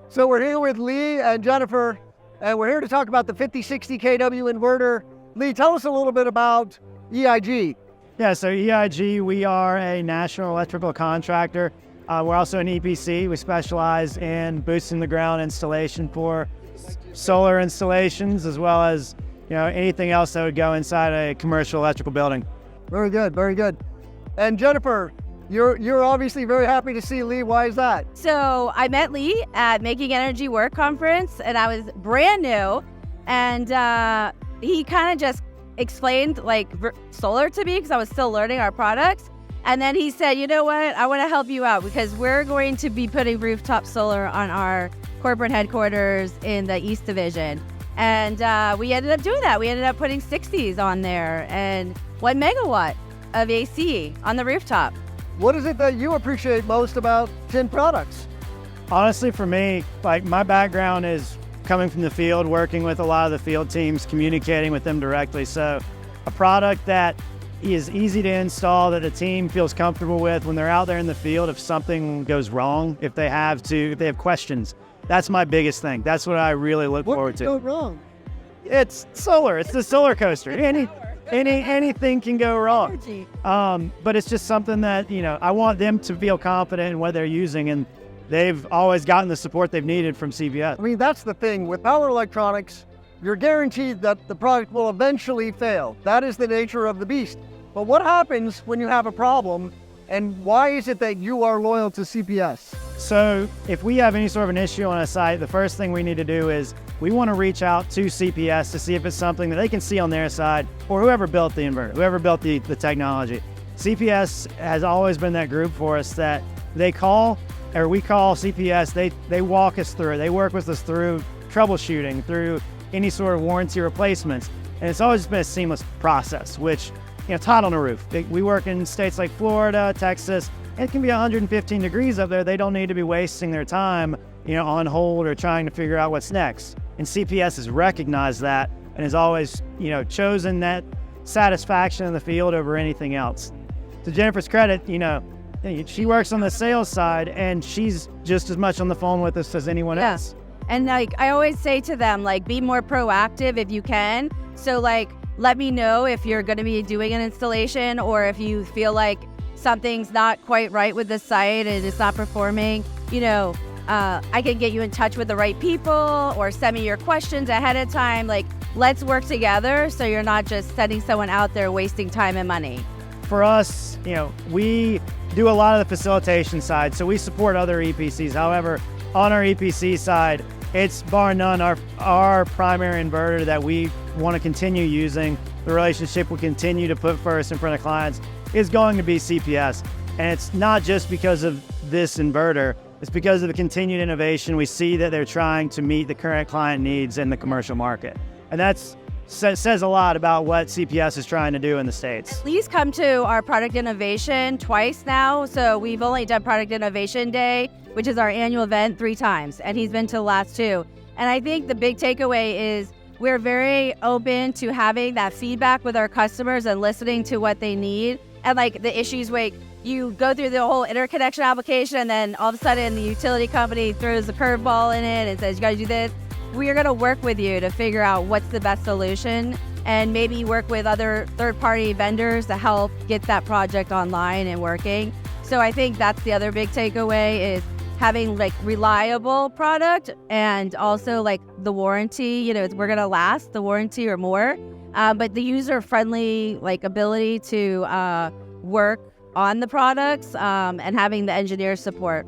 So we're here with Lee and Jennifer, and we're here to talk about the 5060 kW inverter. Lee, tell us a little bit about EIG. Yeah, so EIG, we are a national electrical contractor. We're also an EPC. We specialize in boosting the ground installation for solar installations, as well as anything else that would go inside a commercial electrical building. Very good, very good. And Jennifer, you're obviously very happy to see Lee. Why is that? So I met Lee at Making Energy Work conference, and I was brand new, and he kind of just explained solar to me because I was still learning our products. And then he said, you know what, I want to help you out because we're going to be putting rooftop solar on our corporate headquarters in the East Division. And we ended up doing that. We ended up putting 60s on there and 1 megawatt of AC on the rooftop. What is it that you appreciate most about Tim products? Honestly, for me, my background is coming from the field, working with a lot of the field teams, communicating with them directly. So a product that is easy to install, that the team feels comfortable with when they're out there in the field. If something goes wrong, if they have questions, that's my biggest thing. That's what I really look forward to. What could go wrong? It's solar. It's the solar coaster. Anything can go wrong. But it's just something that, I want them to feel confident in what they're using, and they've always gotten the support they've needed from CPS. I mean, that's the thing. With power electronics, you're guaranteed that the product will eventually fail. That is the nature of the beast. But what happens when you have a problem, and why is it that you are loyal to CPS? So if we have any sort of an issue on a site, the first thing we need to do is we want to reach out to CPS to see if it's something that they can see on their side, or whoever built the inverter, whoever built the technology. CPS has always been that group for us that we call CPS, they walk us through, they work with us through troubleshooting, through any sort of warranty replacements. And it's always been a seamless process, which, tile on a roof. We work in states like Florida, Texas. It can be 115 degrees up there. They don't need to be wasting their time, on hold or trying to figure out what's next. And CPS has recognized that and has always, chosen that satisfaction in the field over anything else. To Jennifer's credit, she works on the sales side, and she's just as much on the phone with us as anyone else. And I always say to them, be more proactive if you can. So let me know if you're going to be doing an installation, or if you feel like something's not quite right with the site and it's not performing. I can get you in touch with the right people, or send me your questions ahead of time. Let's work together so you're not just sending someone out there wasting time and money. For us, we do a lot of the facilitation side, so we support other EPCs. However, on our EPC side, it's bar none our primary inverter that we want to continue using. The relationship we continue to put first in front of clients is going to be CPS. And it's not just because of this inverter, it's because of the continued innovation. We see that they're trying to meet the current client needs in the commercial market. And that says a lot about what CPS is trying to do in the States. Lee's come to our product innovation twice now. So we've only done Product Innovation Day, which is our annual event, 3 times. And he's been to the last 2. And I think the big takeaway is we're very open to having that feedback with our customers and listening to what they need. And the issues you go through the whole interconnection application, and then all of a sudden the utility company throws a curveball in it and says, you got to do this. We are going to work with you to figure out what's the best solution, and maybe work with other third-party vendors to help get that project online and working. So I think that's the other big takeaway, is having reliable product, and also the warranty. We're going to last the warranty or more, but the user-friendly ability to work on the products, and having the engineer support.